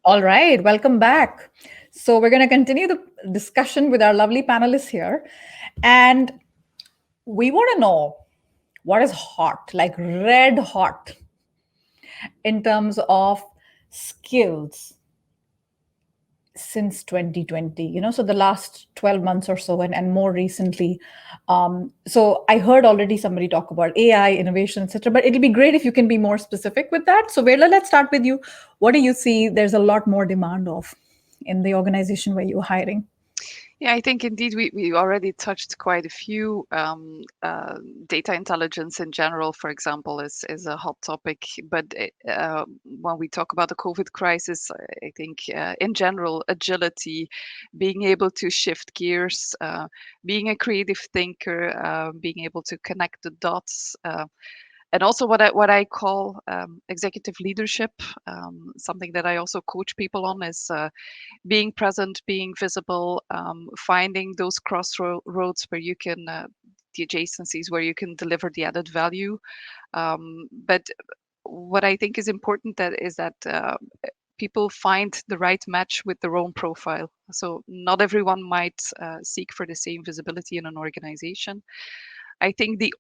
All right, welcome back. So, we're going to continue the discussion with our lovely panelists here. And we want to know what is hot, like red hot, in terms of skills since 2020, so the last 12 months or so, and more recently. So, I heard already somebody talk about AI, innovation, etc. But it'll be great if you can be more specific with that. So, Veerle, let's start with you. What do you see there's a lot more demand of in the organization where you're hiring? Yeah, I think indeed we already touched quite a few. Data intelligence in general, for example, is a hot topic. But when we talk about the COVID crisis, I think in general, agility, being able to shift gears, being a creative thinker, being able to connect the dots. And also what I call executive leadership, something that I also coach people on is being present, being visible, finding those crossroads where you can, the adjacencies where you can deliver the added value. But what I think is important that is that people find the right match with their own profile. So not everyone might seek for the same visibility in an organization. I think the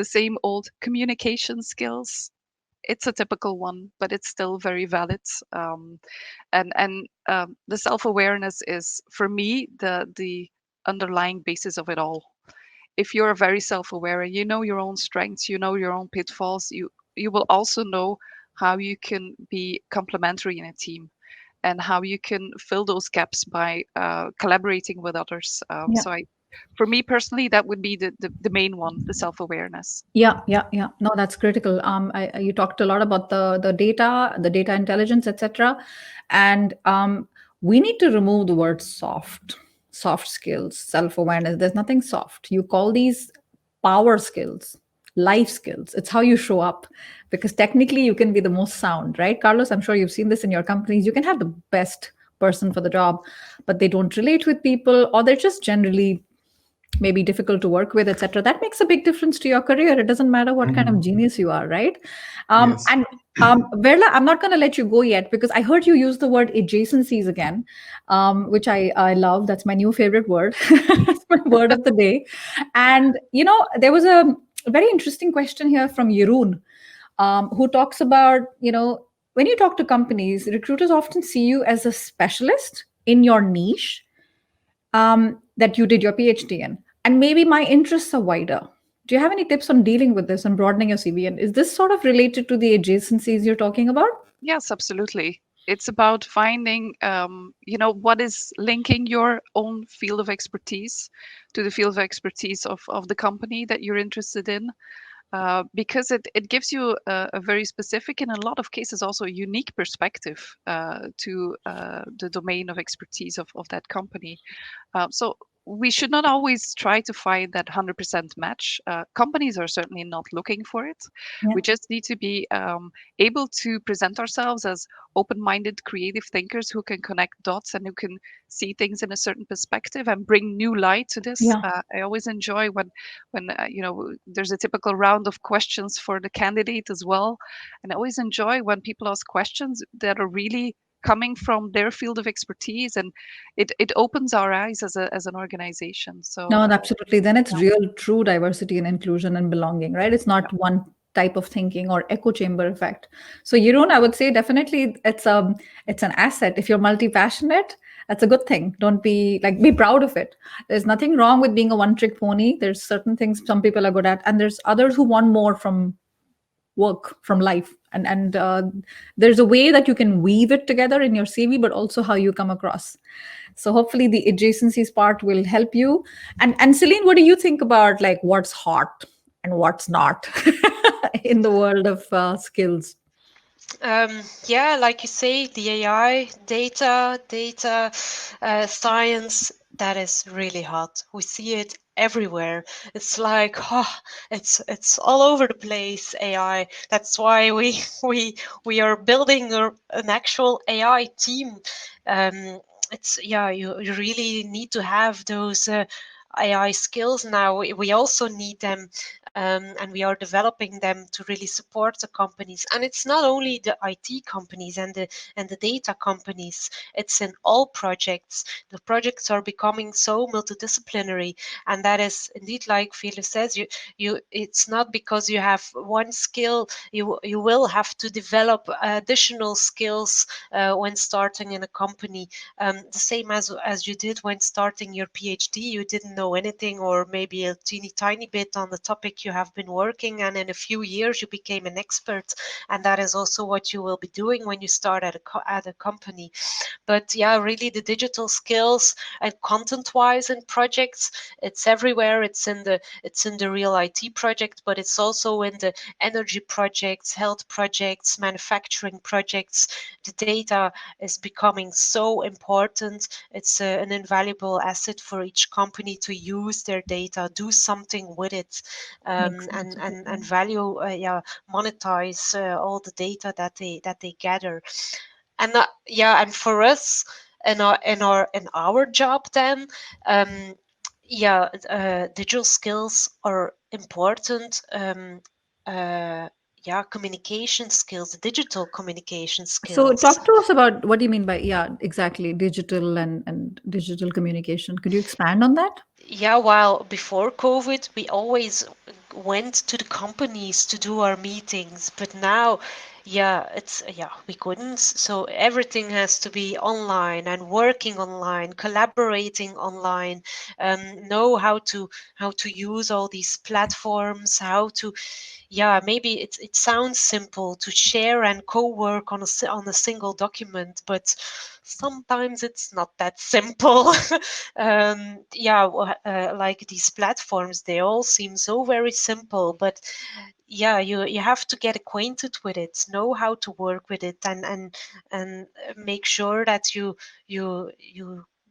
same old communication skills, it's a typical one, but it's still very valid. And the self-awareness is, for me, the underlying basis of it all. If you're very self-aware and you know your own strengths, you know your own pitfalls, you will also know how you can be complementary in a team and how you can fill those gaps by collaborating with others. Yeah. For me personally, that would be the main one, the self-awareness. Yeah. No, that's critical. You talked a lot about the data intelligence, etc. And we need to remove the word soft skills, self awareness. There's nothing soft. You call these power skills, life skills. It's how you show up, because technically you can be the most sound, right, Carlos? I'm sure you've seen this in your companies. You can have the best person for the job, but they don't relate with people, or they're just generally maybe difficult to work with, etc. That makes a big difference to your career. It doesn't matter what kind of Mhm. genius you are, right? Yes. And Veerle, I'm not going to let you go yet, because I heard you use the word adjacencies again, which I love. That's my new favorite word. It's my word of the day. And there was a very interesting question here from Jeroen, who talks about, when you talk to companies, recruiters often see you as a specialist in your niche, that you did your PhD in. And maybe my interests are wider. Do you have any tips on dealing with this and broadening your CV? And is this sort of related to the adjacencies you're talking about? Yes, absolutely. It's about finding, what is linking your own field of expertise to the field of expertise of the company that you're interested in. Because it gives you a very specific, in a lot of cases, also a unique perspective to the domain of expertise of that company. So we should not always try to find that 100% match. Companies are certainly not looking for it. Yeah. We just need to be able to present ourselves as open-minded, creative thinkers who can connect dots and who can see things in a certain perspective and bring new light to this. Yeah. I always enjoy when there's a typical round of questions for the candidate as well, and I always enjoy when people ask questions that are really coming from their field of expertise, and it opens our eyes as an organization. So No, absolutely. Then it's yeah, real, true diversity and inclusion and belonging, right? It's yeah. not one type of thinking or echo chamber effect. So, Jeroen, I would say definitely it's an asset. If you're multi-passionate, that's a good thing. Don't be proud of it. There's nothing wrong with being a one-trick pony. There's certain things some people are good at, and there's others who want more from work, from life. And there's a way that you can weave it together in your CV, but also how you come across. So hopefully the adjacencies part will help you. And Celine, what do you think about, like, what's hot and what's not in the world of skills? Yeah, like you say, the AI, data science, that is really hot. We see it everywhere. It's like, it's all over the place. AI. That's why we are building an actual AI team. It's, yeah, you really need to have those AI skills now, we also need them, and we are developing them to really support the companies. And it's not only the IT companies and the data companies, it's in all projects. The projects are becoming so multidisciplinary, and that is indeed, like Veerle says, it's not because you have one skill, you will have to develop additional skills when starting in a company. The same as you did when starting your PhD. You didn't know anything, or maybe a teeny tiny bit on the topic you have been working, and in a few years you became an expert. And that is also what you will be doing when you start at a company. But yeah, really the digital skills and content-wise in projects, it's everywhere. It's in the real IT project, but it's also in the energy projects, health projects, manufacturing projects. The data is becoming so important. It's an invaluable asset for each company to use their data, do something with it, and value, monetize all the data that they gather. And and for us, in our job, then, digital skills are important. Communication skills, digital communication So skills. talk to us about what do you mean by, yeah, exactly, digital and digital communication. Could you expand on that? Yeah, while before COVID, we always went to the companies to do our meetings, but now, we couldn't. So everything has to be online and working online, collaborating online, know how to use all these platforms, how to, maybe it sounds simple to share and co-work on a single document, but sometimes it's not that simple. Like these platforms, they all seem so very simple, but you have to get acquainted with it, know how to work with it, and make sure that you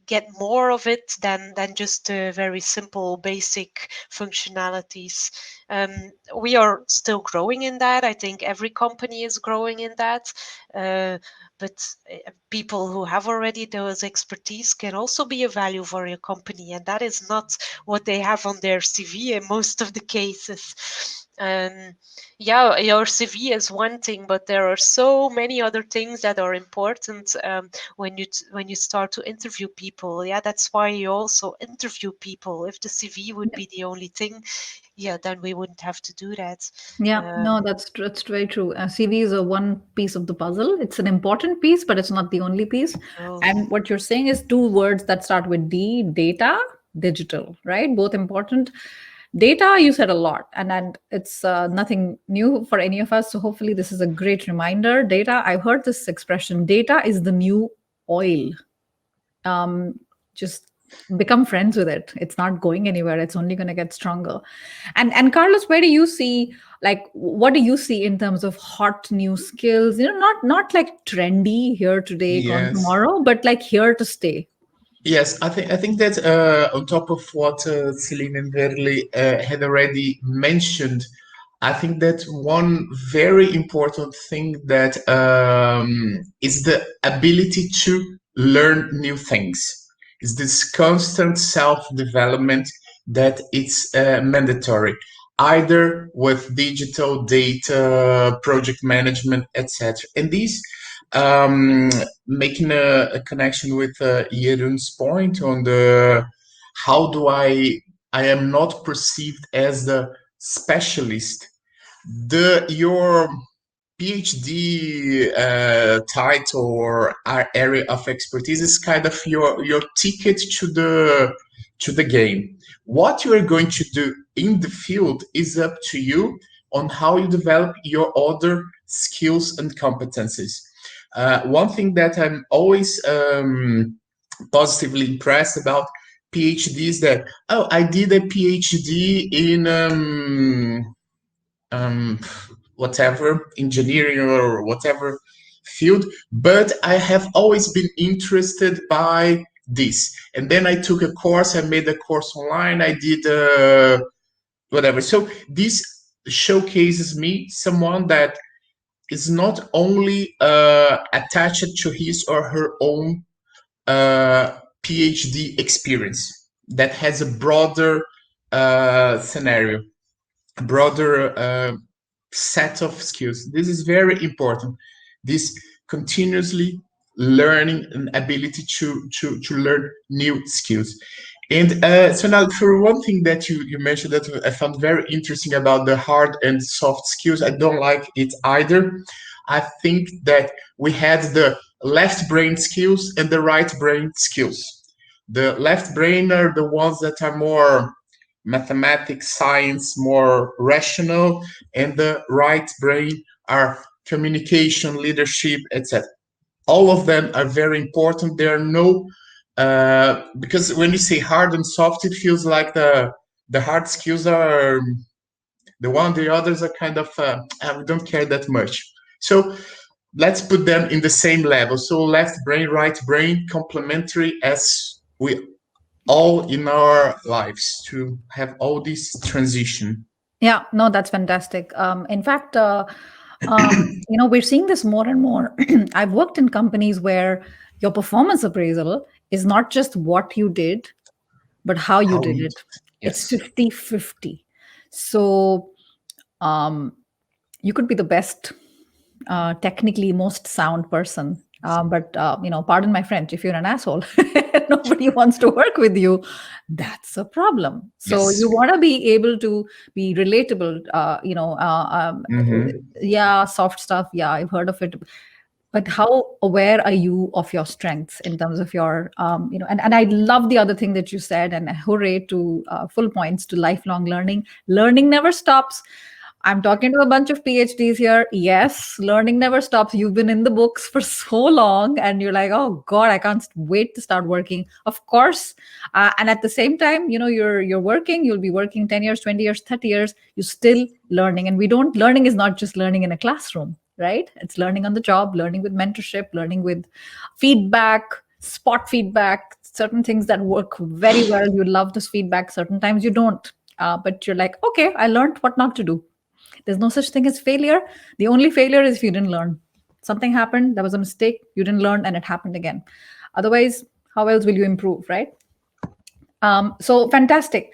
get more of it than just very simple basic functionalities. We are still growing in that. I think every company is growing in that. But people who have already those expertise can also be a value for your company, and that is not what they have on their CV in most of the cases. Your CV is one thing, but there are so many other things that are important when you start to interview people. Yeah, that's why you also interview people. If the CV would be the only thing, then we wouldn't have to do that. Yeah, no, Um, that's very true. CV is a one piece of the puzzle. It's an important piece, but it's not the only piece. oh, And what you're saying is two words that start with D: data, digital, right? Both important. Data, you said a lot, and it's nothing new for any of us. So hopefully, this is a great reminder. Data. I've heard this expression: data is the new oil. Just become friends with it. It's not going anywhere. It's only going to get stronger. And Carlos, where do you see, like, what do you see in terms of hot new skills, not like trendy, here today, gone Yes. tomorrow, but like here to stay? Yes, I think that on top of what Céline and Veerle had already mentioned, I think that one very important thing that is the ability to learn new things. Is this constant self-development that it's mandatory, either with digital data, project management, etc. And these um, making a connection with Jeroen's point on the how do I am not perceived as the specialist. Your PhD title or area of expertise is kind of your ticket to the game. What you are going to do in the field is up to you on how you develop your other skills and competencies. One thing that I'm always positively impressed about PhD is that, oh, I did a PhD in whatever engineering or whatever field, but I have always been interested by this. And then I took a course, I made a course online, I did whatever. So this showcases me someone that is not only attached to his or her own PhD experience. that has a broader scenario, a broader set of skills. This is very important. This continuously learning and ability to learn new skills. And so now, for one thing that you mentioned that I found very interesting about the hard and soft skills, I don't like it either. I think that we had the left brain skills and the right brain skills. The left brain are the ones that are more mathematics, science, more rational, and the right brain are communication, leadership, etc. All of them are very important. There are no because when you say hard and soft, it feels like the hard skills are the one, the others are kind of we don't care that much. So let's put them in the same level. So left brain, right brain, complementary as we all in our lives to have all this transition. Yeah, no, that's fantastic. In fact, we're seeing this more and more. I've worked in companies where your performance appraisal is not just what you did, but how you did it. It's Yes. 50-50. So you could be the best, technically most sound person. But pardon my French, if you're an asshole, nobody wants to work with you. That's a problem. So Yes. you want to be able to be relatable. Mhm. Yeah, soft stuff. Yeah, I've heard of it. But how aware are you of your strengths in terms of your, and I love the other thing that you said, and hooray to full points to lifelong learning. Learning never stops. I'm talking to a bunch of PhDs here. Yes, learning never stops. You've been in the books for so long, and you're like, oh God, I can't wait to start working. Of course, and at the same time, you're working. You'll be working 10 years, 20 years, 30 years. You're still learning, and learning is not just learning in a classroom, right? It's learning on the job, learning with mentorship, learning with feedback, spot feedback, certain things that work very well. You love this feedback. Certain times you don't, but you're like, okay, I learned what not to do. There's no such thing as failure. The only failure is if you didn't learn. Something happened, there was a mistake, you didn't learn, and it happened again. Otherwise, how else will you improve, right? So fantastic.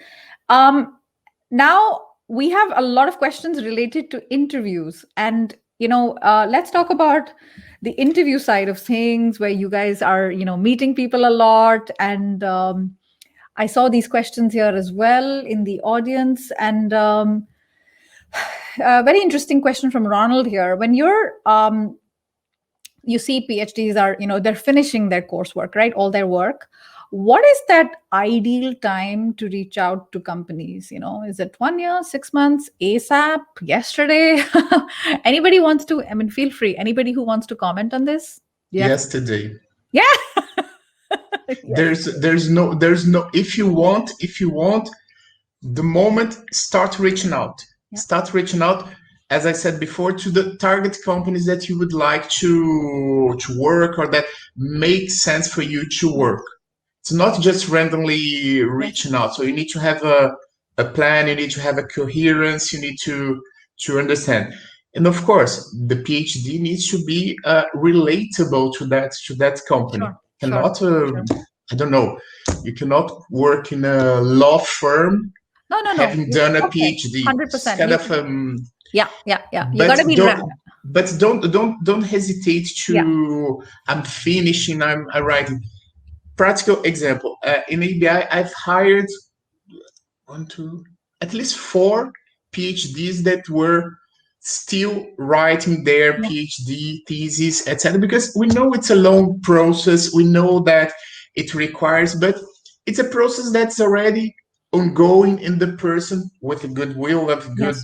Now we have a lot of questions related to interviews, and let's talk about the interview side of things, where you guys are, meeting people a lot, and I saw these questions here as well in the audience, and very interesting question from Ronald here. When you see PhDs are, they're finishing their coursework, right? All their work. What is that ideal time to reach out to companies? Is it 1 year, 6 months, ASAP, yesterday? Anybody wants to, feel free. Anybody who wants to comment on this? Yesterday. Yeah. Yes. There's no if you want the moment, start reaching out. Yeah. Start reaching out, as I said before, to the target companies that you would like to work or that make sense for you to work. It's not just randomly reaching out. So you need to have a plan, you need to have a coherence, you need to understand. And of course, the PhD needs to be relatable to that company. Sure. Cannot I don't know. You cannot work in a law firm no. having done a PhD. 100%. Kind of yeah. You gotta be but don't hesitate to. Yeah. I'm finishing. I'm writing. Practical example. In ABI, I've hired at least 4 PhDs that were still writing their PhD thesis, etc. Because we know it's a long process. We know that it requires, but it's a process that's already ongoing, and the person with a good will, of good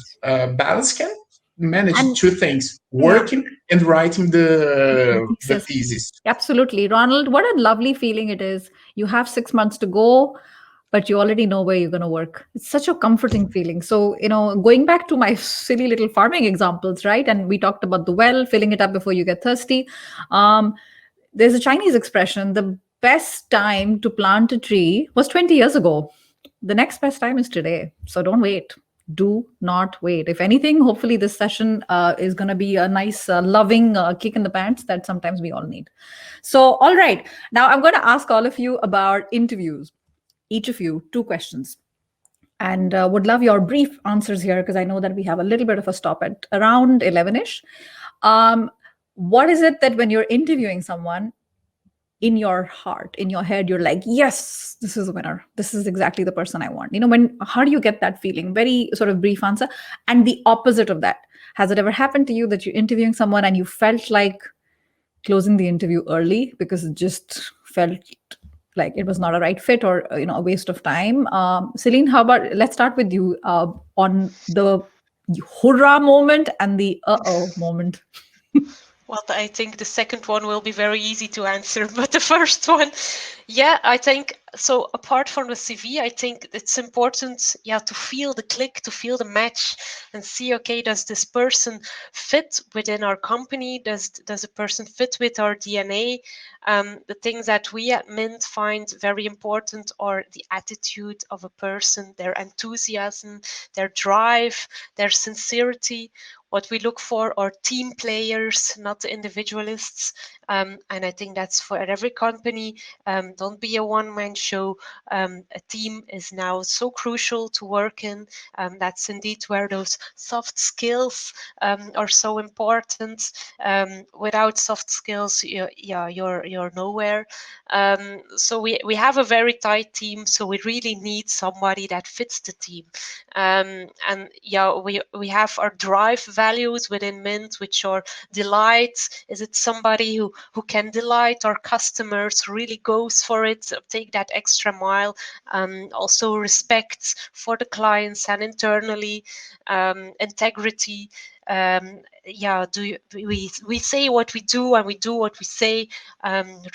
balance can manage 2 things: working and writing the thesis. Absolutely. Ronald, what a lovely feeling it is. You have 6 months to go, but you already know where you're going to work. It's such a comforting feeling. So, going back to my silly little farming examples, right? And we talked about the well, filling it up before you get thirsty. There's a Chinese expression: the best time to plant a tree was 20 years ago. The next best time is today. So don't wait. Do not wait. If anything, hopefully this session is going to be a nice, loving kick in the pants that sometimes we all need. So, all right. Now I'm going to ask all of you about interviews. each of you 2 questions, and would love your brief answers here because I know that we have a little bit of a stop at around 11ish. What is it that when you're interviewing someone, in your heart, in your head, you're like, yes, this is a winner. This is exactly the person I want. How do you get that feeling? Very sort of brief answer. And the opposite of that, has it ever happened to you that you're interviewing someone and you felt like closing the interview early because it just felt like it was not a right fit or a waste of time? Céline, how about, let's start with you on the hurrah moment and the uh-oh moment. Well, I think the second one will be very easy to answer, but the first one, yeah, I think so. Apart from the CV, I think it's important, to feel the click, to feel the match, and see, okay, does this person fit within our company? Does a person fit with our DNA? The things that we at Mint find very important are the attitude of a person, their enthusiasm, their drive, their sincerity. What we look for are team players, not individualists. And I think that's for every company. Don't be a one-man show. A team is now so crucial to work in. That's indeed where those soft skills are so important. Without soft skills, you're nowhere. So we have a very tight team. So we really need somebody that fits the team. And we have our drive values within Mint, which are delight. Is it somebody who can delight our customers, really goes for it, take that extra mile? Also respect for the clients and internally, integrity. We say what we do and we do what we say.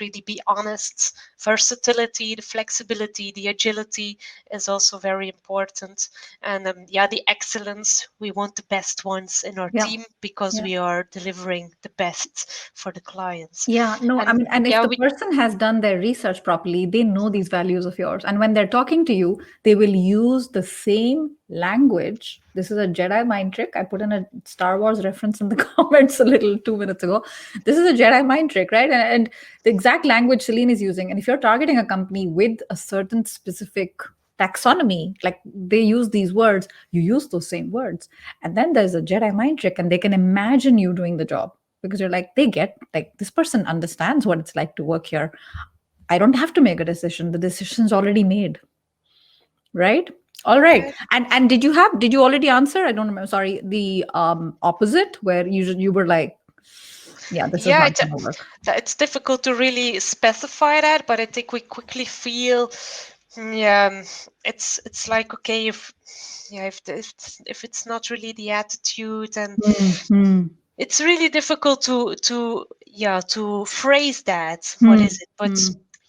Really be honest. Versatility, the flexibility, the agility is also very important. And the excellence. We want the best ones in our team because we are delivering the best for the clients. And if the person has done their research properly, they know these values of yours, and when they're talking to you, they will use the same language. This is a Jedi mind trick. I put in a Star Wars reference in the comments a little 2 minutes ago. This is a Jedi mind trick, right? And the exact language Céline is using. And if you're targeting a company with a certain specific taxonomy, like they use these words, you use those same words. And then there's a Jedi mind trick, and they can imagine you doing the job because you're like, this person understands what it's like to work here. I don't have to make a decision. The decision's already made. Right? All right. And did you already answer? I don't remember. Sorry. The opposite, where you were like, this is not going to work. It's difficult to really specify that, but I think we quickly feel, it's like, okay, if it's not really the attitude, and it's really difficult to phrase that. What is it? But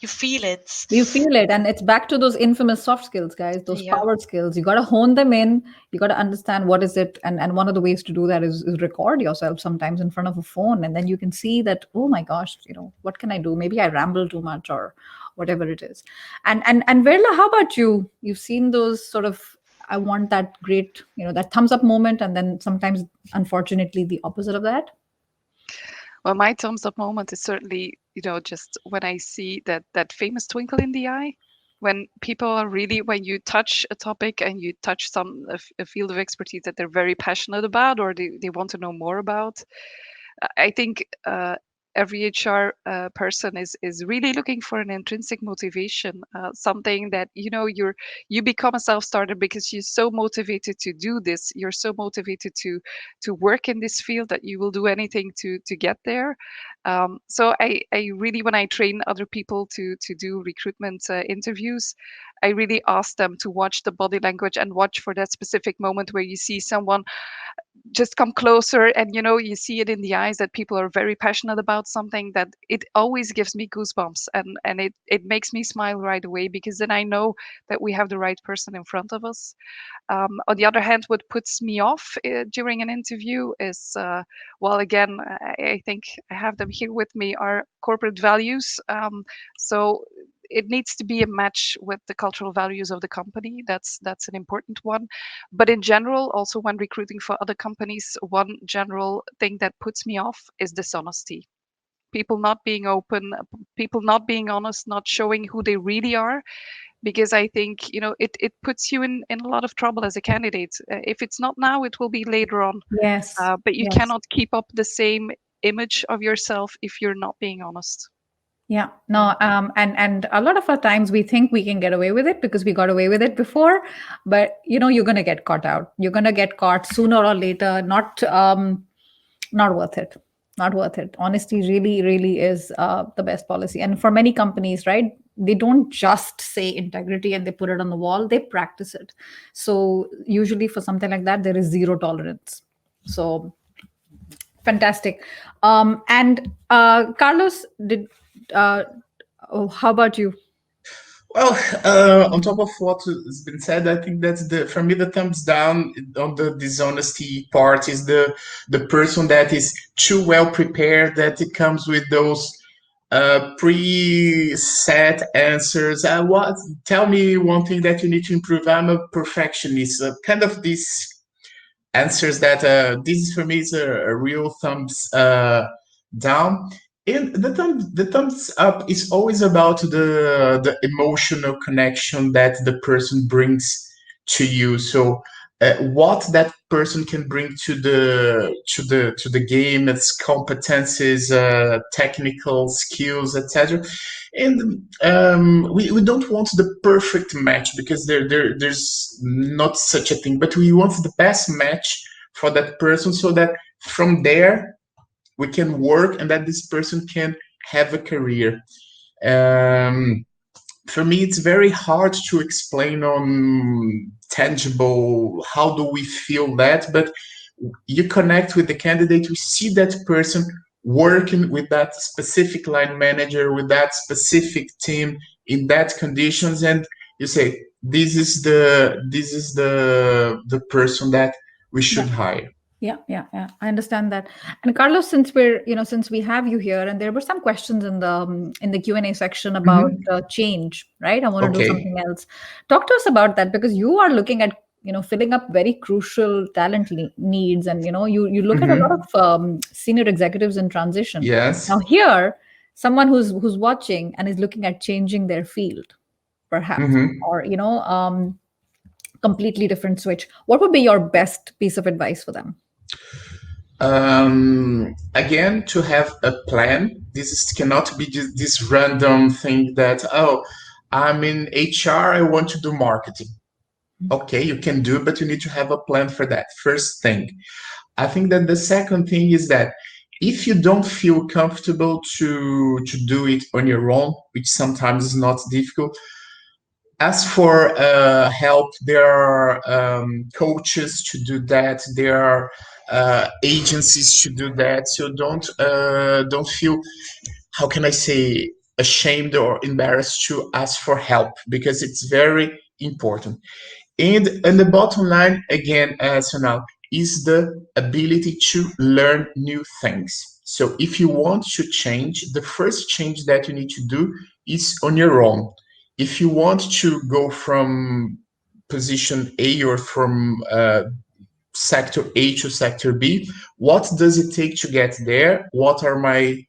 you feel it. You feel it. And it's back to those infamous soft skills, guys, those power skills. You got to hone them in. You got to understand what is it. And one of the ways to do that is record yourself sometimes in front of a phone. And then you can see that, oh my gosh, what can I do? Maybe I ramble too much or whatever it is. And Veerle, how about you? You've seen those sort of, I want that great, that thumbs up moment. And then sometimes, unfortunately, the opposite of that. Well, my thumbs up moment is certainly, just when I see that famous twinkle in the eye, when people are really, when you touch a topic and you touch a field of expertise that they're very passionate about or they want to know more about. I think every HR person is really looking for an intrinsic motivation, something that you become a self-starter because you're so motivated to do this. You're so motivated to work in this field that you will do anything to get there. So I really, when I train other people to do recruitment interviews, I really ask them to watch the body language and watch for that specific moment where you see someone just come closer and you see it in the eyes that people are very passionate about something, that it always gives me goosebumps and it makes me smile right away, because then I know that we have the right person in front of us. On the other hand, what puts me off during an interview is, again, I think I have them here with me, are corporate values. So it needs to be a match with the cultural values of the company. That's an important one. But in general, also when recruiting for other companies, one general thing that puts me off is dishonesty. People not being open, people not being honest, not showing who they really are. because I think, it puts you in a lot of trouble as a candidate. If it's not now, it will be later on. Yes. But you Yes. cannot keep up the same image of yourself if you're not being honest. Yeah, no, and a lot of our times we think we can get away with it because we got away with it before, but you're gonna get caught out. You're gonna get caught sooner or later. Not worth it. Not worth it. Honesty really, really is the best policy. And for many companies, right, they don't just say integrity and they put it on the wall. They practice it. So usually for something like that, there is zero tolerance. So fantastic. And Carlos, how about you? Well, on top of what has been said, I think that's for me the thumbs down on the dishonesty part is the person that is too well prepared, that it comes with those pre-set answers. Tell me one thing that you need to improve. I'm a perfectionist. Kind of these answers that this is for me is a real thumbs down. And the thumbs up is always about the emotional connection that the person brings to you. So what that person can bring to the game, its competences, technical skills, etc. And we don't want the perfect match because there's not such a thing, but we want the best match for that person so that from there we can work and that this person can have a career. For me, it's very hard to explain on tangible how do we feel that, but you connect with the candidate, you see that person working with that specific line manager, with that specific team in that conditions, and you say, this is the person that we should hire. Yeah. I understand that. And Carlos, since we have you here, and there were some questions in the Q&A section about change, right? I want to do something else. Talk to us about that because you are looking at filling up very crucial talent needs, and you look at a lot of senior executives in transition. Yes. Now here, someone who's watching and is looking at changing their field, perhaps, or completely different switch. What would be your best piece of advice for them? Again, to have a plan. Cannot be just this random thing that, I'm in HR, I want to do marketing. Okay, you can do, but you need to have a plan for that. First thing. I think that the second thing is that if you don't feel comfortable to do it on your own, which sometimes is not difficult, ask for help. There are coaches to do that. There are agencies to do that. So don't feel, how can I say, ashamed or embarrassed to ask for help because it's very important. And the bottom line, again, Sonal, is the ability to learn new things. So if you want to change, the first change that you need to do is on your own. If you want to go from position A or from sector A to sector B, what does it take to get there? What are my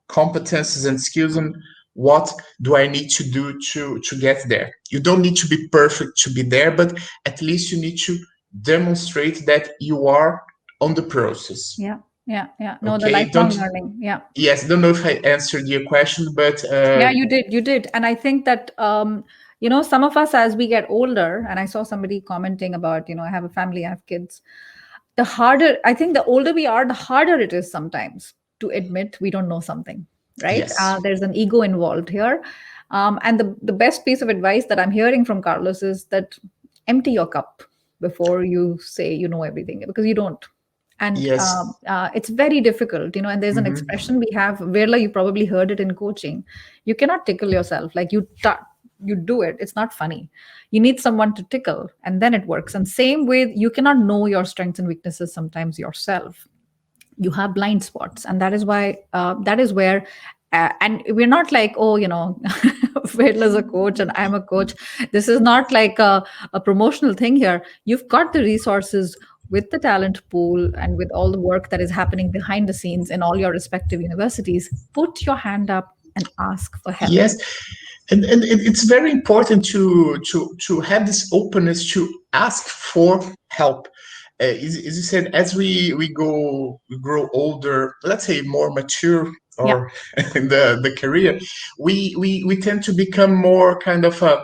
competences and skills, and what do I need to do to get there? You don't need to be perfect to be there, but at least you need to demonstrate that you are on the process. Yeah. No, the lifelong learning. Yeah. Yes, I don't know if I answered your question, but yeah, you did. And I think that some of us, as we get older, and I saw somebody commenting about, I have a family, I have kids. I think the older we are, the harder it is sometimes to admit we don't know something, right? Yes. There's an ego involved here. And the best piece of advice that I'm hearing from Carlos is that empty your cup before you say you know everything, because you don't. And yes. It's very difficult, and there's an expression we have, Veerle, you probably heard it in coaching. You cannot tickle yourself. Like you do it. It's not funny. You need someone to tickle, and then it works. And same with, you cannot know your strengths and weaknesses sometimes yourself. You have blind spots. And that is where, and we're not like, Veerle is a coach and I'm a coach. This is not like a promotional thing here. You've got the resources with the talent pool and with all the work that is happening behind the scenes in all your respective universities. Put your hand up, and ask for help. Yes, and it's very important to have this openness to ask for help. As you said, as we grow older, let's say more mature, Yeah. or in the career, we tend to become more kind of a,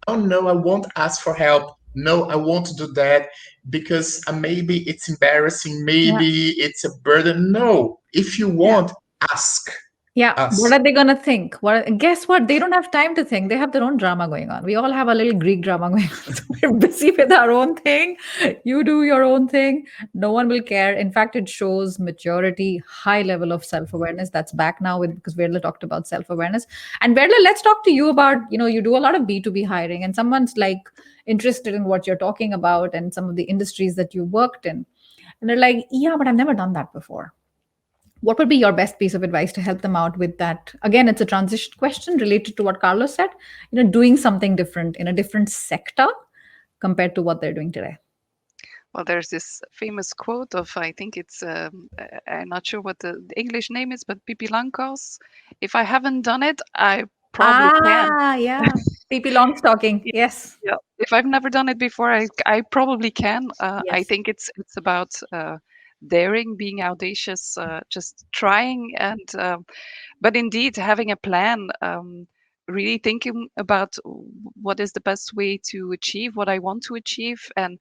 oh no, I won't ask for help. No, I won't do that because maybe it's embarrassing. Yeah. Maybe it's a burden. No, if you Yeah. want, ask. Yeah. What Ask. are they going to think? Guess what? They don't have time to think. They have their own drama going on. We all have a little Greek drama going on. So we're busy with our own thing. You do your own thing. No one will care. In fact, it shows maturity, high level of self-awareness. That's back now because Veerle talked about self-awareness. And Veerle, let's talk to you about, you do a lot of B2B hiring, and someone's like interested in what you're talking about and some of the industries that you worked in. And they're like, yeah, but I've never done that before. What would be your best piece of advice to help them out with that? Again, it's a transition question related to what Carlos said, doing something different in a different sector compared to what they're doing today. Well, there's this famous quote of, I think it's, I'm not sure what the English name is, but Pippi Langkous. If I haven't done it, I probably can. Yeah. PP Longstocking. Yeah. Yes. Yeah. If I've never done it before, I probably can. I Yes. think it's about daring, being audacious, just trying, and but indeed having a plan. Really thinking about what is the best way to achieve what I want to achieve, and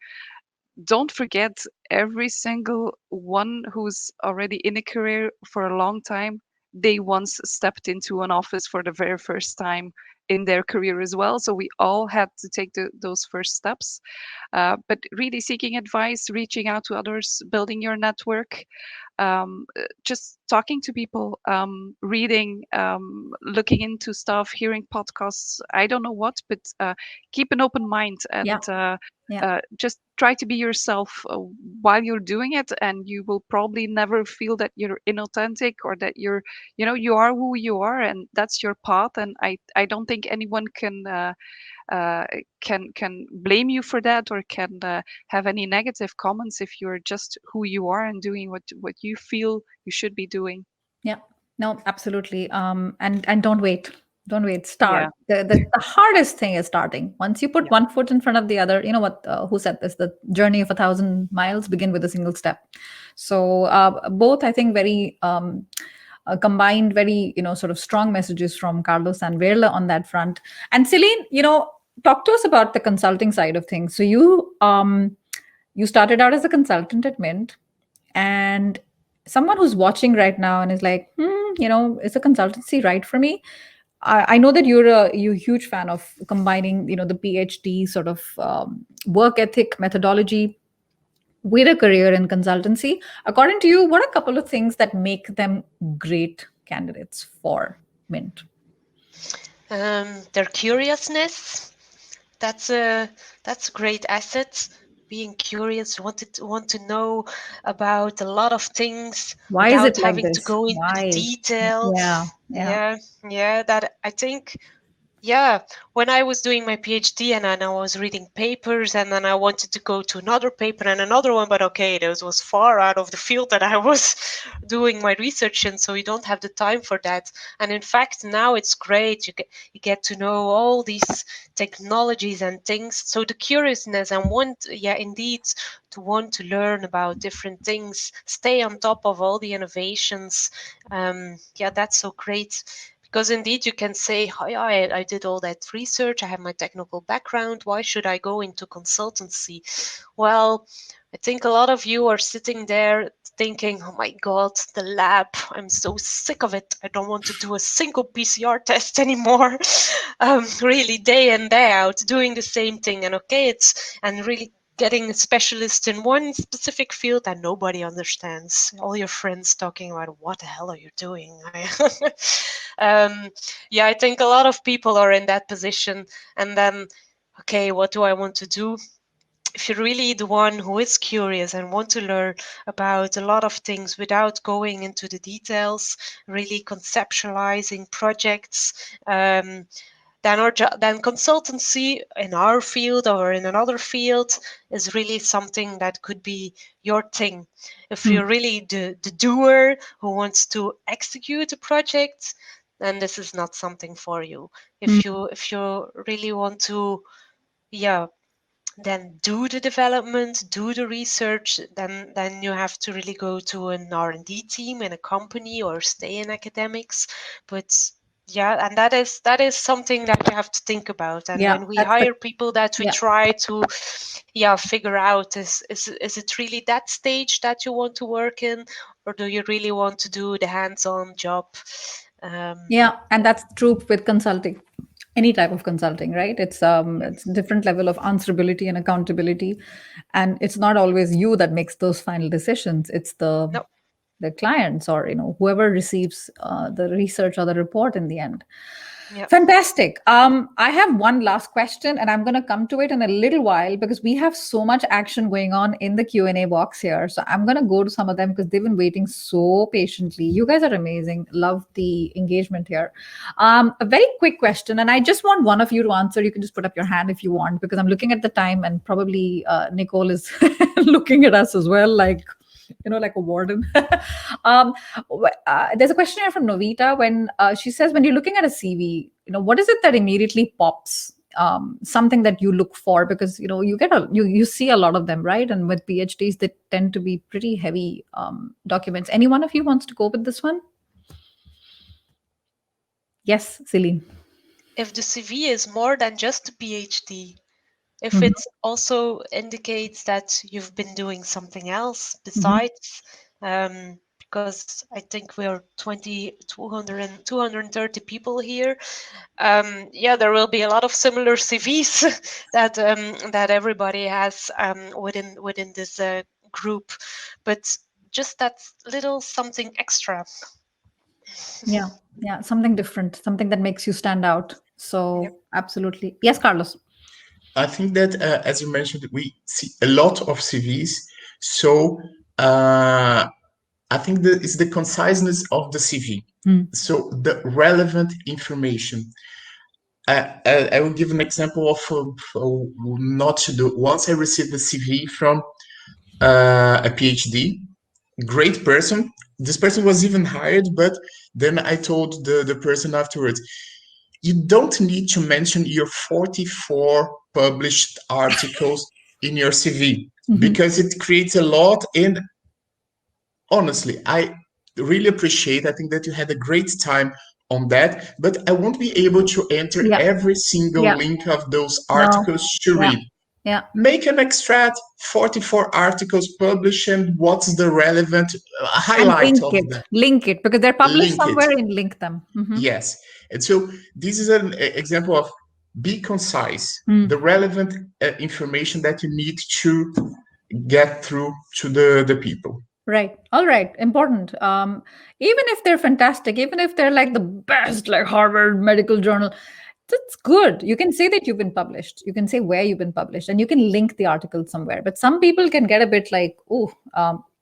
don't forget, every single one who's already in a career for a long time, they once stepped into an office for the very first time in their career as well. So we all had to take those first steps. But really seeking advice, reaching out to others, building your network, just talking to people, reading, looking into stuff, hearing podcasts. I don't know what, but keep an open mind, and just try to be yourself while you're doing it, and you will probably never feel that you're inauthentic, or that you are who you are, and that's your path. And I don't think anyone can blame you for that, or can have any negative comments if you're just who you are and doing what you feel you should be doing. Yeah. No, absolutely. And don't wait. Don't wait. Start. Yeah. The hardest thing is starting. Once you put Yeah. one foot in front of the other, you know what? Who said this? The journey of 1,000 miles begin with a single step. So both, I think, very combined, very sort of strong messages from Carlos and Veerle on that front. And Céline, talk to us about the consulting side of things. So you started out as a consultant at Mint, and someone who's watching right now and is like, is a consultancy right for me? I know that you're a huge fan of combining, the PhD sort of work ethic methodology with a career in consultancy. According to you, what are a couple of things that make them great candidates for Mint? Their curiousness. That's a great asset. Being curious, want to know about a lot of things Why is without it like having to this? go into the Why? detail. Yeah. Yeah. That I think. Yeah, when I was doing my PhD and I was reading papers, and then I wanted to go to another paper and another one, but okay, this was far out of the field that I was doing my research in, so you don't have the time for that. And in fact, now it's great. You get to know all these technologies and things. So the curiousness and indeed, to want to learn about different things, stay on top of all the innovations. That's so great. Because indeed, you can say, oh, yeah, I did all that research, I have my technical background, why should I go into consultancy? Well, I think a lot of you are sitting there thinking, oh my God, the lab, I'm so sick of it. I don't want to do a single PCR test anymore. Really, day in, day out, doing the same thing. And okay, and really getting a specialist in one specific field that nobody understands. All your friends talking about, what the hell are you doing? I think a lot of people are in that position. And then, okay, what do I want to do? If you're really the one who is curious and want to learn about a lot of things without going into the details, really conceptualizing projects, then consultancy in our field or in another field is really something that could be your thing. If you're really the doer who wants to execute a project, then this is not something for you. Mm. If you really want to, yeah, then do the development, do the research, then you have to really go to an R&D team in a company or stay in academics. But yeah, and that is something that you have to think about. And Yeah, when we that's the hire people, that we yeah. try to, yeah, figure out is it really that stage that you want to work in, or do you really want to do the hands-on job? Yeah, and that's true with consulting. Any type of consulting, right? It's a different level of answerability and accountability, and it's not always you that makes those final decisions. It's No, the clients, or whoever receives the research or the report in the end. yeah. Fantastic. I have one last question, and I'm going to come to it in a little while because we have so much action going on in the Q&A box here. So I'm going to go to some of them because they've been waiting so patiently. You guys are amazing. Love the engagement here. A very quick question, and I just want one of you to answer. You can just put up your hand if you want, because I'm looking at the time, and probably Nicole is looking at us as well, like like a warden. um, there's a question here from Novita. When she says, when you're looking at a CV, what is it that immediately pops? Something that you look for, because you get you see a lot of them, right? And with PhDs, they tend to be pretty heavy documents. Any one of you wants to go with this one? Yes, Céline. If the CV is more than just a PhD, if Mhm. it also indicates that you've been doing something else Mhm. besides, because I think we are 230 people here. Yeah, there will be a lot of similar CVs that everybody has within this group, but just that little something extra. Yeah, yeah, something different, something that makes you stand out. Yep. So absolutely, yes, Carlos. I think that, as you mentioned, we see a lot of CVs. So I think that it's the conciseness of the CV. So the relevant information. I will give an example of not to do. Once I received the CV from a PhD, great person. This person was even hired, but then I told the person afterwards, you don't need to mention your 44 published articles in your CV because it creates a lot. And honestly, I really appreciate. I think that you had a great time on that, but I won't be able to enter Yeah, every single yeah, link of those no, articles to yeah, read. yeah. Make an extract, 44 articles published, and what's the relevant And highlight of them. link it, because they're published Link it. somewhere, and link them. Yes. And so this is an example of be concise, Mm. the relevant information that you need to get through to the people. Right. All right. Important. Even if they're fantastic, even if they're like the best, like Harvard Medical Journal, that's good. You can say that you've been published. You can say where you've been published, and you can link the article somewhere. But some people can get a bit like, oh,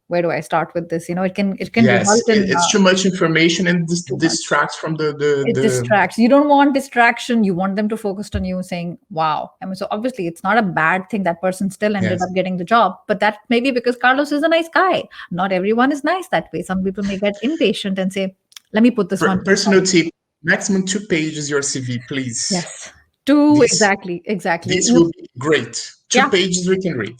where do I start with this? It can Yes, result in it's too much information and this too much. distracts from It distracts. You don't want distraction. You want them to focus on you, saying, wow. I mean, so obviously it's not a bad thing that person still ended yes. up getting the job, but that may be because Carlos is a nice guy. Not everyone is nice that way. Some people may get impatient and say, let me put this one to the Personal side. tip, maximum 2 pages your CV, please. Yes. Two, This exactly. this will be great. Two Yeah, pages we can read.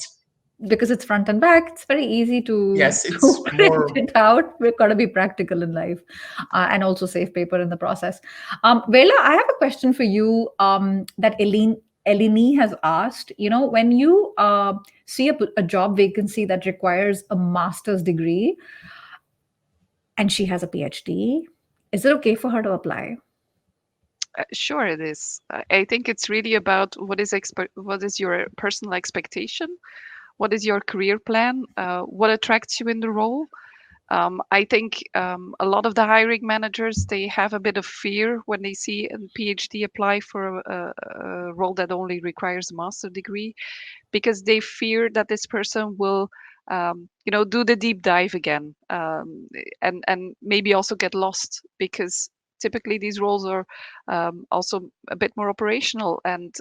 because it's front and back, it's very easy to, Yes, to it's print more. it out. We've got to be practical in life, and also save paper in the process. Veerle, I have a question for you that Eleni has asked. When you see a job vacancy that requires a master's degree and she has a PhD, is it okay for her to apply? Sure, it is. I think it's really about what is your personal expectation, what is your career plan, what attracts you in the role. I think a lot of the hiring managers, they have a bit of fear when they see a PhD apply for a role that only requires a master degree, because they fear that this person will do the deep dive again, and maybe also get lost, because typically these roles are also a bit more operational and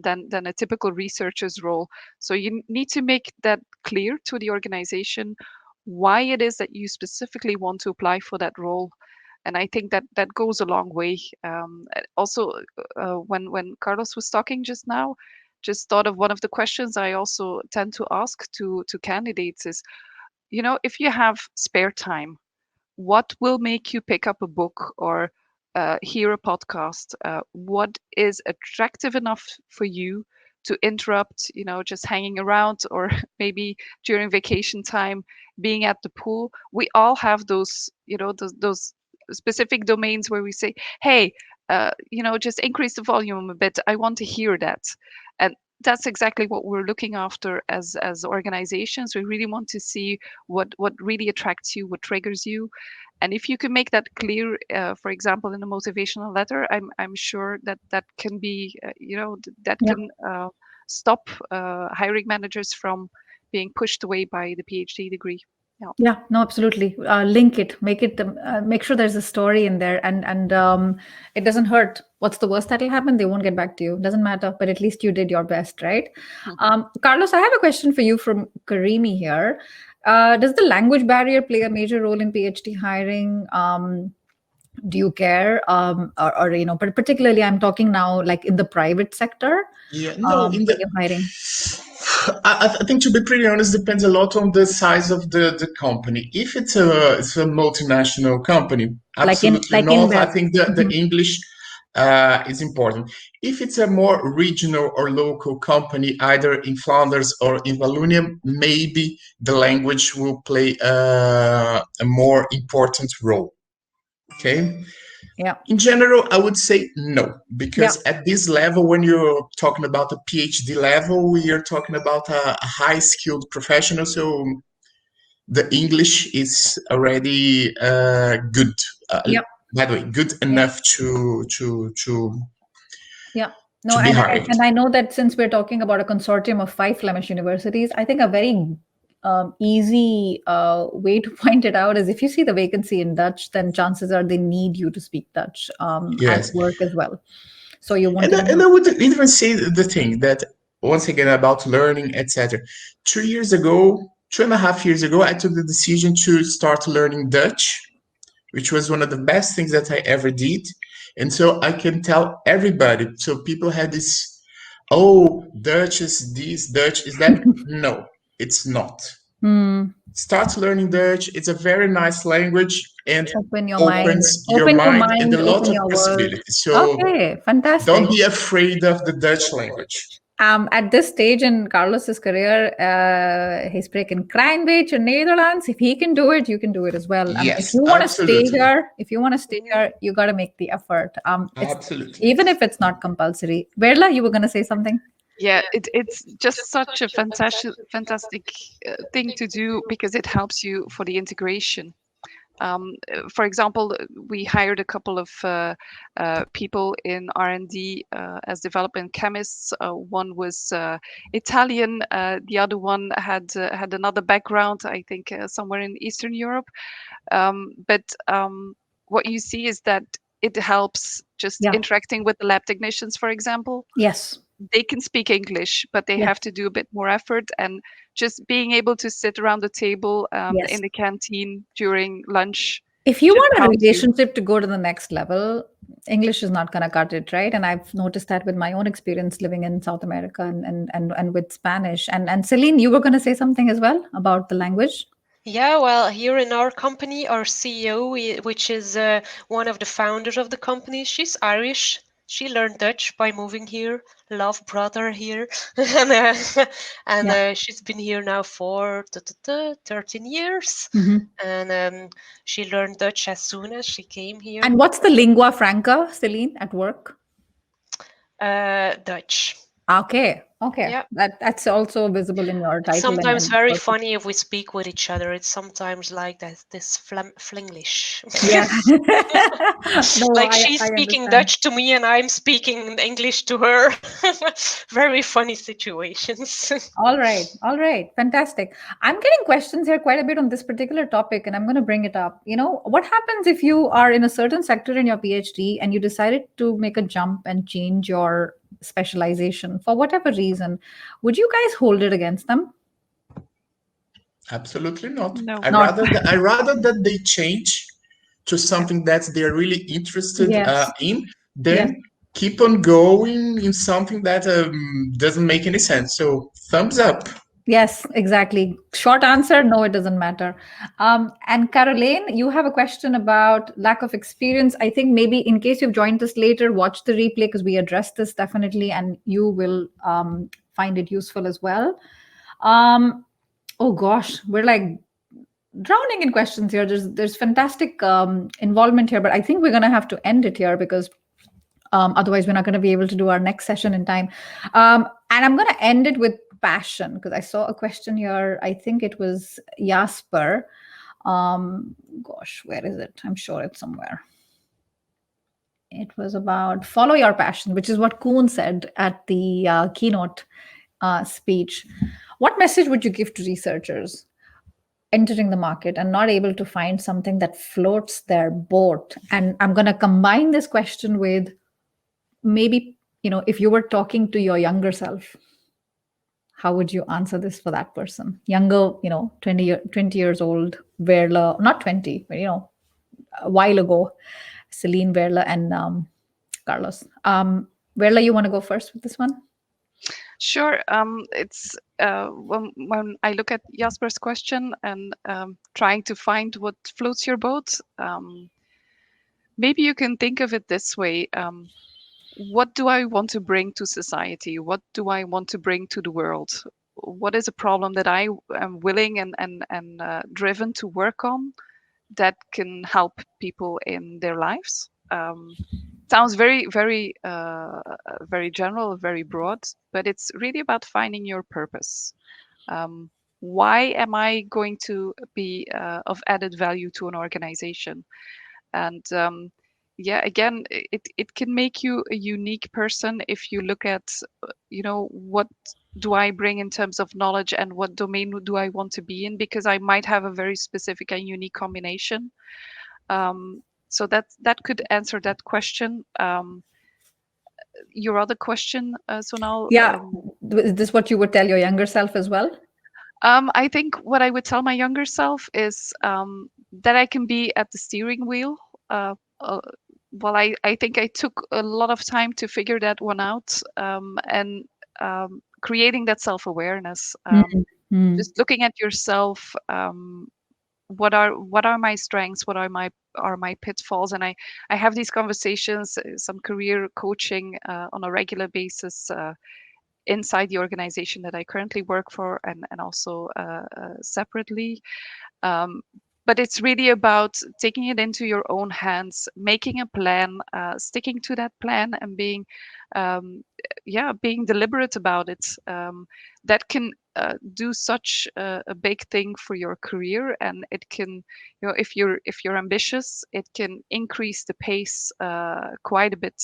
than a typical researcher's role. So you need to make that clear to the organization why it is that you specifically want to apply for that role. And I think that that goes a long way. Also, when Carlos was talking just now, just thought of one of the questions I also tend to ask to candidates is, if you have spare time, what will make you pick up a book or hear a podcast? What is attractive enough for you to interrupt, just hanging around, or maybe during vacation time, being at the pool? We all have those, those specific domains where we say, hey, just increase the volume a bit. I want to hear that. And that's exactly what we're looking after as organizations. We really want to see what really attracts you, what triggers you. And if you can make that clear, for example, in a motivational letter, I'm sure that can be, that Yeah. can stop hiring managers from being pushed away by the PhD degree. Yeah, no, absolutely. Link it, make sure there's a story in there, and it doesn't hurt. What's the worst that'll happen? They won't get back to you. Doesn't matter, but at least you did your best, right? Carlos, I have a question for you from Karimi here. Does the language barrier play a major role in PhD hiring? Do you care? Or but particularly, I'm talking now like in the private sector. Yeah, no, when you're hiring. I think, to be pretty honest, depends a lot on the size of the company. If it's a multinational company, absolutely not. I think the English is important. If it's a more regional or local company, either in Flanders or in Wallonia, maybe the language will play a more important role. Okay. Yeah. In general, I would say no, because at this level, when you're talking about a PhD level, we are talking about a high-skilled professional. So the English is already good. By the way, good enough to No, be hired. and I know that since we're talking about a consortium of 5 Flemish universities, I think a very easy way to point it out is if you see the vacancy in Dutch, then chances are they need you to speak Dutch at work as well. So you want and I would even say the thing that, once again, about learning, etc. 2.5 years ago, I took the decision to start learning Dutch, which was one of the best things that I ever did. And so I can tell everybody. So people had this, oh, Dutch is this, Dutch is that. No, it's not. Start learning Dutch. It's a very nice language and opens your mind and a lot of possibilities. So fantastic. Don't be afraid of the Dutch language. At this stage in Carlos's career, he's spreken klein beetje Nederlands. If he can do it, you can do it as well. Yes, if you want to stay here, you got to make the effort. Absolutely. Even if it's not compulsory. Veerle, you were going to say something? Yeah, it's just such a fantastic thing to do, because it helps you for the integration. For example, we hired a couple of people in R&D as development chemists. One was Italian. The other one had another background, I think somewhere in Eastern Europe. But what you see is that it helps just interacting with the lab technicians, for example. Yes. They can speak English, but they have to do a bit more effort. And just being able to sit around the table in the canteen during lunch. If you want a relationship to go to the next level, English is not going to cut it, right? And I've noticed that with my own experience living in South America and with Spanish. And Céline, you were going to say something as well about the language? Yeah, well, here in our company, our CEO, which is one of the founders of the company, she's Irish. She learned Dutch by moving here. Love brother here. and she's been here now for 13 years. And she learned Dutch as soon as she came here. And what's the lingua franca, Céline, at work? Dutch. Okay. Yeah. That's also visible in your title. It's sometimes very funny if we speak with each other. It's sometimes like this Flinglish. Yeah. Like she's speaking Dutch to me and I'm speaking English to her. Very funny situations. All right. Fantastic. I'm getting questions here quite a bit on this particular topic, and I'm going to bring it up. What happens if you are in a certain sector in your PhD and you decided to make a jump and change your specialization for whatever reason? Would you guys hold it against them? Absolutely not. No. I rather that they change to something that they're really interested Yes. in, Yes. then keep on going in something that doesn't make any sense. So thumbs up. Yes, exactly. Short answer, no, it doesn't matter. And Caroline, you have a question about lack of experience. I think maybe in case you've joined us later, watch the replay because we addressed this definitely, and you will find it useful as well. Oh gosh, we're like drowning in questions here. There's fantastic involvement here, but I think we're gonna have to end it here because otherwise we're not going to be able to do our next session in time. And I'm going to end it with passion because I saw a question here. I think it was Jasper. Gosh, where is it? I'm sure it's somewhere. It was about follow your passion, which is what Kuhn said at the keynote speech. What message would you give to researchers entering the market and not able to find something that floats their boat? And I'm going to combine this question with maybe, if you were talking to your younger self, how would you answer this for that person? Younger, 20 years old, Veerle, not 20, but, a while ago, Céline, Veerle, and Carlos. Veerle, you want to go first with this one? Sure. It's when I look at Jasper's question and trying to find what floats your boat, maybe you can think of it this way. What do I want to bring to society? What do I want to bring to the world? What is a problem that I am willing and driven to work on that can help people in their lives? Sounds very, very, very general, very broad, but it's really about finding your purpose. Why am I going to be of added value to an organization? And yeah, again, it can make you a unique person if you look at, what do I bring in terms of knowledge and what domain do I want to be in? Because I might have a very specific and unique combination. So that could answer that question. Your other question, Sonal? Yeah. Is this what you would tell your younger self as well? I think what I would tell my younger self is that I can be at the steering wheel. Well, I think I took a lot of time to figure that one out, and creating that self-awareness, just looking at yourself. What are my strengths? What are my pitfalls? And I have these conversations, some career coaching on a regular basis inside the organization that I currently work for, and also separately. But it's really about taking it into your own hands, making a plan, sticking to that plan, and being deliberate about it. That can do such a big thing for your career, and it can, if you're ambitious, it can increase the pace quite a bit.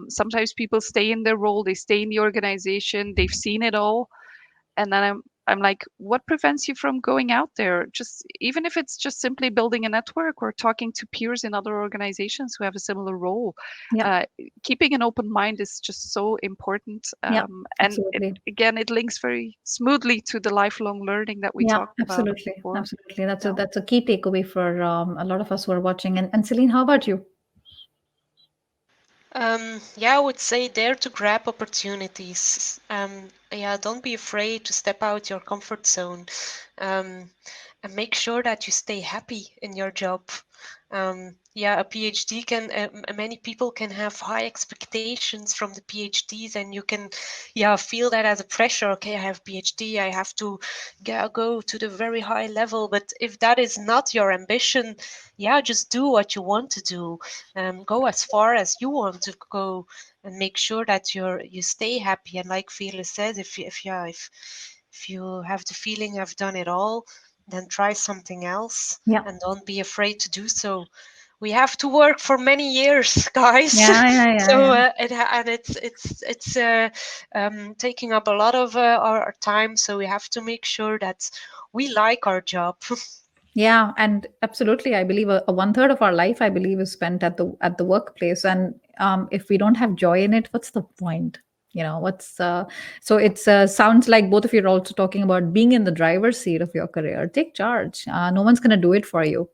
Sometimes people stay in their role, they stay in the organization, they've seen it all, and then I'm like, what prevents you from going out there? Just even if it's just simply building a network or talking to peers in other organizations who have a similar role. Yeah. Keeping an open mind is just so important. Yeah, and it links very smoothly to the lifelong learning that we talked about before. Absolutely. That's a key takeaway for a lot of us who are watching. And Céline, how about you? I would say dare to grab opportunities. Don't be afraid to step out your comfort zone, and make sure that you stay happy in your job. A PhD many people can have high expectations from the PhDs, and you can, feel that as a pressure. Okay, I have PhD, I have to go to the very high level. But if that is not your ambition, just do what you want to do. Go as far as you want to go, and make sure that you stay happy. And like Veerle said, if you have the feeling I've done it all, then try something else, and don't be afraid to do so. We have to work for many years, guys. It's taking up a lot of our time, so we have to make sure that we like our job. Yeah, and absolutely, I believe a 1/3 of our life, I believe, is spent at the workplace, and if we don't have joy in it, what's the point? So it's sounds like both of you are also talking about being in the driver's seat of your career. Take charge. No one's going to do it for you.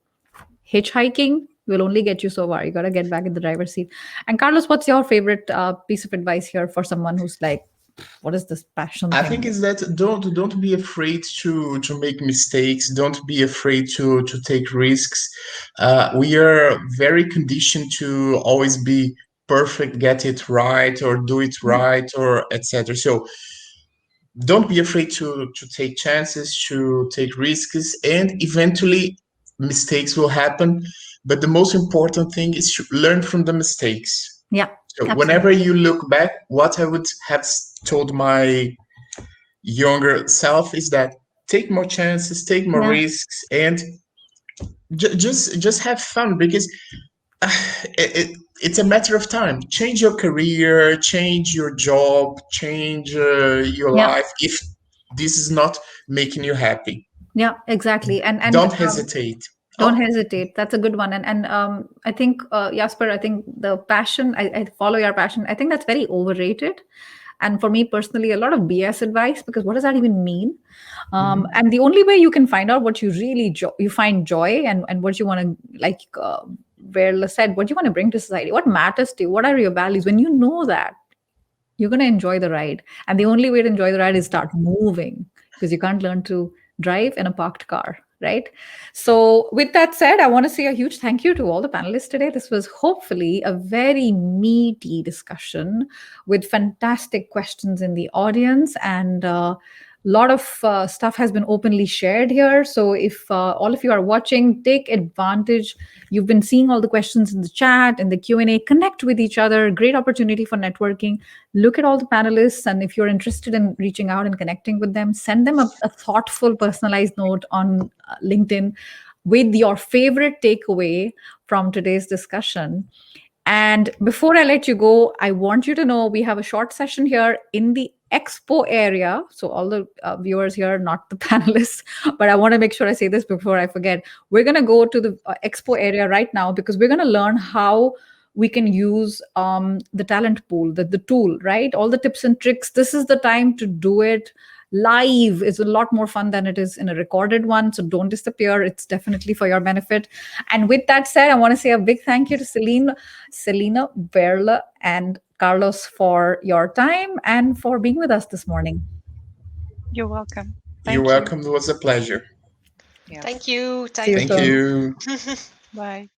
Hitchhiking will only get you so far. You got to get back in the driver's seat. And Carlos, what's your favorite piece of advice here for someone who's like, what is this passion I thing? think is that don't be afraid to make mistakes. Don't be afraid to take risks. We are very conditioned to always be perfect, get it right, or do it right, or etc. So don't be afraid to take chances, to take risks, and eventually mistakes will happen. But the most important thing is to learn from the mistakes. Yeah. So absolutely. whenever you look back, what I would have told my younger self is that take more chances, take more risks, and just have fun, because it's a matter of time. Change your career, change your job, change your life if this is not making you happy. Yeah, exactly. And don't hesitate. Don't hesitate. That's a good one. And I think, Jasper, I think the passion, I follow your passion. I think that's very overrated. And for me personally, a lot of BS advice, because what does that even mean? And the only way you can find out what you really you find joy and what you want to, like Veerle said, what you want to bring to society, what matters to you, what are your values. When you know that, you're going to enjoy the ride. And the only way to enjoy the ride is start moving, because you can't learn to drive in a parked car, right? So with that said, I want to say a huge thank you to all the panelists today. This was hopefully a very meaty discussion with fantastic questions in the audience, and lot of stuff has been openly shared here. So if all of you are watching, take advantage. You've been seeing all the questions in the chat, in the Q&A. Connect with each other. Great opportunity for networking. Look at all the panelists, and if you're interested in reaching out and connecting with them, send them a thoughtful, personalized note on LinkedIn with your favorite takeaway from today's discussion. And before I let you go, I want you to know we have a short session here in the expo area. So all the viewers here, not the panelists, but I want to make sure I say this before I forget. We're going to go to the expo area right now, because we're going to learn how we can use the talent pool, the tool, right? All the tips and tricks. This is the time to do it. Live is a lot more fun than it is in a recorded one. So don't disappear. It's definitely for your benefit. And with that said, I want to say a big thank you to Céline, Veerle, and Carlos for your time and for being with us this morning. You're welcome. You're welcome. It was a pleasure. Yeah. Thank you. See you soon. Thank you. Bye.